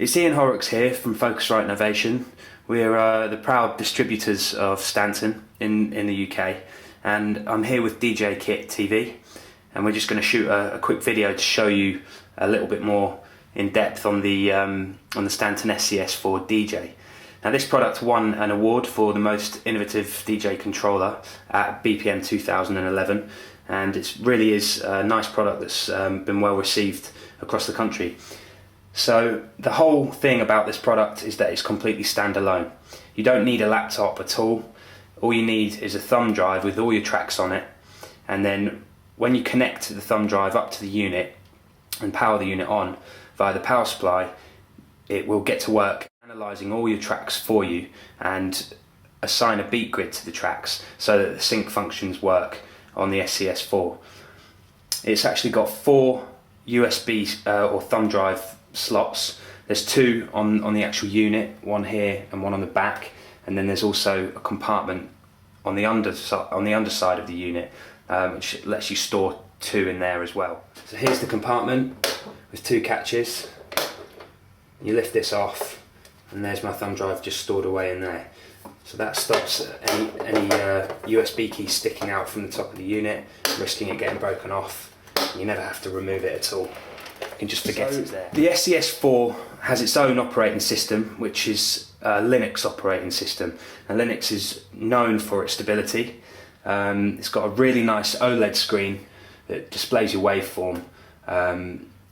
It's Ian Horrocks here from Focusrite Innovation. We're the proud distributors of Stanton in the UK, and I'm here with DJ Kit TV, and we're just going to shoot a quick video to show you a little bit more in depth on the Stanton SCS.4DJ. Now, this product won an award for the most innovative DJ controller at BPM 2011, and it really is a nice product that's been well received across the country. So the whole thing about this product is that it's completely standalone. You don't need a laptop at all. All you need is a thumb drive with all your tracks on it, and then when you connect the thumb drive up to the unit and power the unit on via the power supply, it will get to work analysing all your tracks for you and assign a beat grid to the tracks so that the sync functions work on the SCS4. It's actually got 4 USB or thumb drive slots. There's 2 on the actual unit, one here and one on the back, and then there's also a compartment on the underside of the unit, which lets you store 2 in there as well. So here's the compartment with 2 catches. You lift this off, and there's my thumb drive just stored away in there. So that stops any USB key sticking out from the top of the unit, risking it getting broken off. You never have to remove it at all. You can just forget it's there. The SCS4 has its own operating system, which is a Linux operating system, and Linux is known for its stability. It's got a really nice OLED screen that displays your waveform.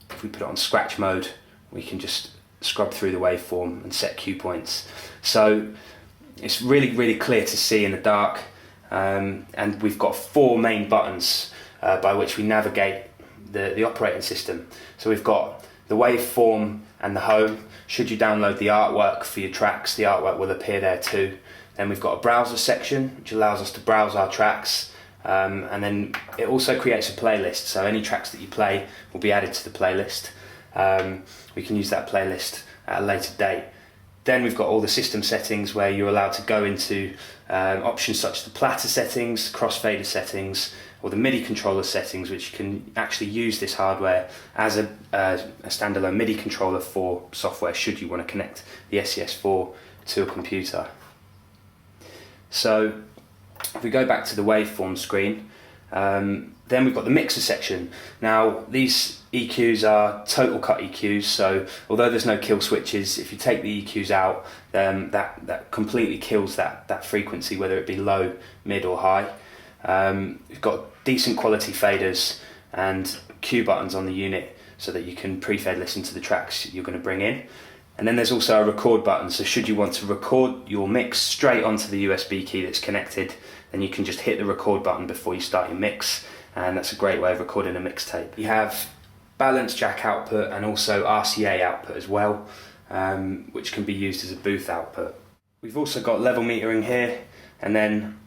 If we put it on scratch mode, we can just scrub through the waveform and set cue points. So it's really clear to see in the dark, and we've got 4 main buttons by which we navigate the operating system. So we've got the waveform and the home. Should you download the artwork for your tracks, the artwork will appear there too. Then we've got a browser section which allows us to browse our tracks, and then it also creates a playlist, so any tracks that you play will be added to the playlist. We can use that playlist at a later date. Then we've got all the system settings where you're allowed to go into options such as the platter settings, crossfader settings, or the MIDI controller settings, which you can actually use this hardware as a standalone MIDI controller for software should you want to connect the SCS4 to a computer. So if we go back to the waveform screen, then we've got the mixer section. Now, these EQs are total cut EQs, so although there's no kill switches, if you take the EQs out, that completely kills that frequency, whether it be low, mid or high. We've got decent quality faders and cue buttons on the unit so that you can pre-fade listen to the tracks you're going to bring in. And then there's also a record button, so should you want to record your mix straight onto the USB key that's connected, then you can just hit the record button before you start your mix, and that's a great way of recording a mixtape. You have balance jack output and also RCA output as well, which can be used as a booth output. We've also got level metering here, and then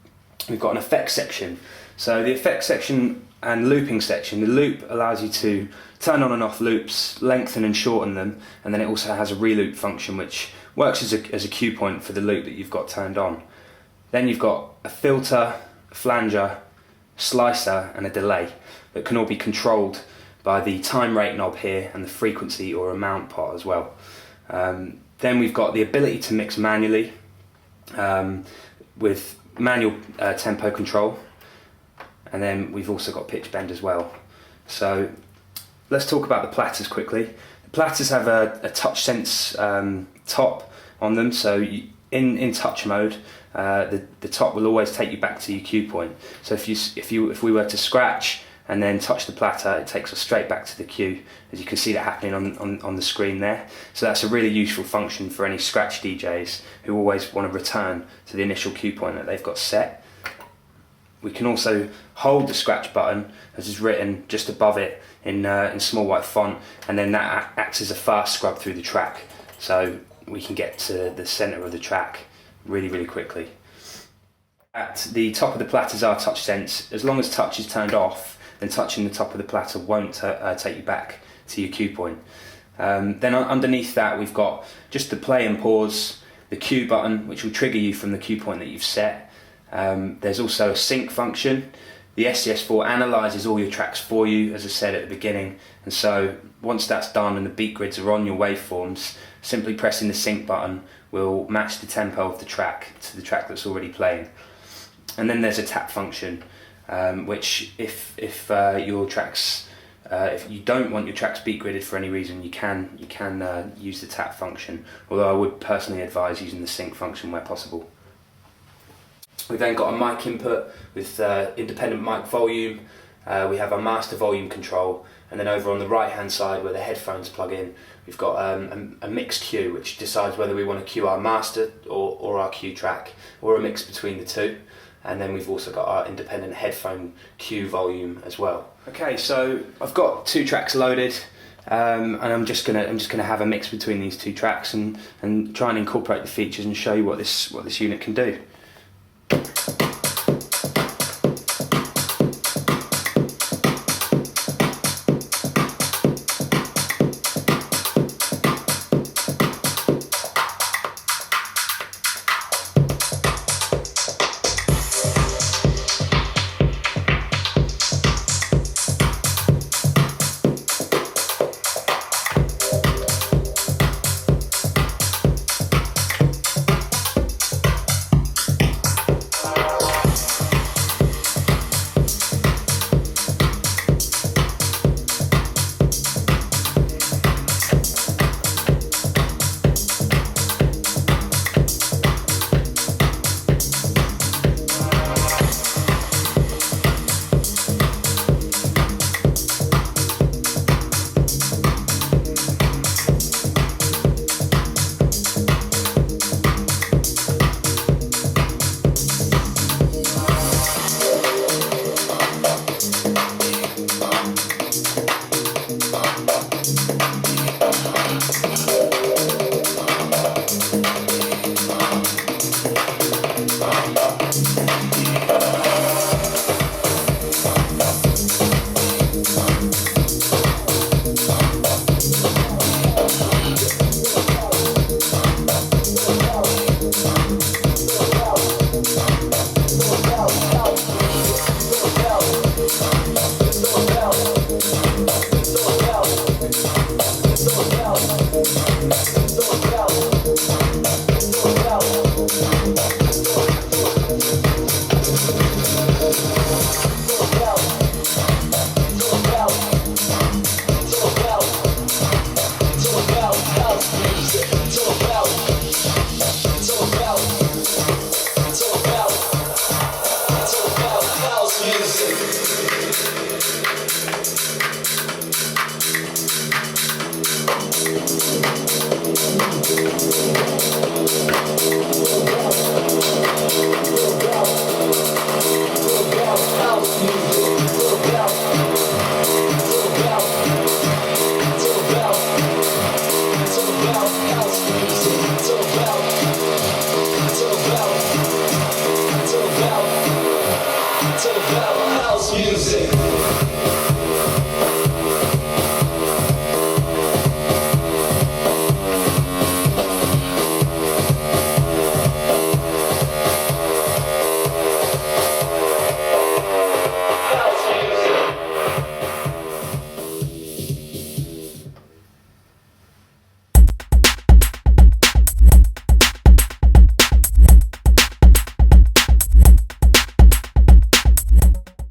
we've got an effects section. So the effects section and looping section, the loop allows you to turn on and off loops, lengthen and shorten them, and then it also has a reloop function which works as a cue point for the loop that you've got turned on. Then you've got a filter, a flanger, slicer and a delay that can all be controlled by the time rate knob here and the frequency or amount part as well. Then we've got the ability to mix manually with manual tempo control, and then we've also got pitch bend as well. So let's talk about the platters quickly. The platters have a touch sense top on them, so in touch mode the top will always take you back to your cue point. So if we were to scratch and then touch the platter, it takes us straight back to the cue, as you can see that happening on the screen there. So that's a really useful function for any scratch DJs who always want to return to the initial cue point that they've got set. We can also hold the scratch button, as is written just above it in small white font, and then that acts as a fast scrub through the track, so we can get to the centre of the track really quickly. At the top of the platters are touch sense. As long as touch is turned off, then touching the top of the platter won't take you back to your cue point. Then underneath that we've got just the play and pause, the cue button which will trigger you from the cue point that you've set. There's also a sync function The SCS4 analyses all your tracks for you, as I said at the beginning, and so once that's done and the beat grids are on your waveforms, simply pressing the sync button will match the tempo of the track to the track that's already playing. And then there's a tap function, which if your tracks, if you don't want your tracks beat gridded for any reason, you can use the tap function, although I would personally advise using the sync function where possible. We've then got a mic input with independent mic volume. We have our master volume control, and then over on the right hand side where the headphones plug in, we've got a mix cue which decides whether we want to cue our master or our cue track, or a mix between the two. And then we've also got our independent headphone cue volume as well. Okay, so I've got 2 tracks loaded, and I'm just gonna have a mix between these 2 tracks and try and incorporate the features and show you what this unit can do.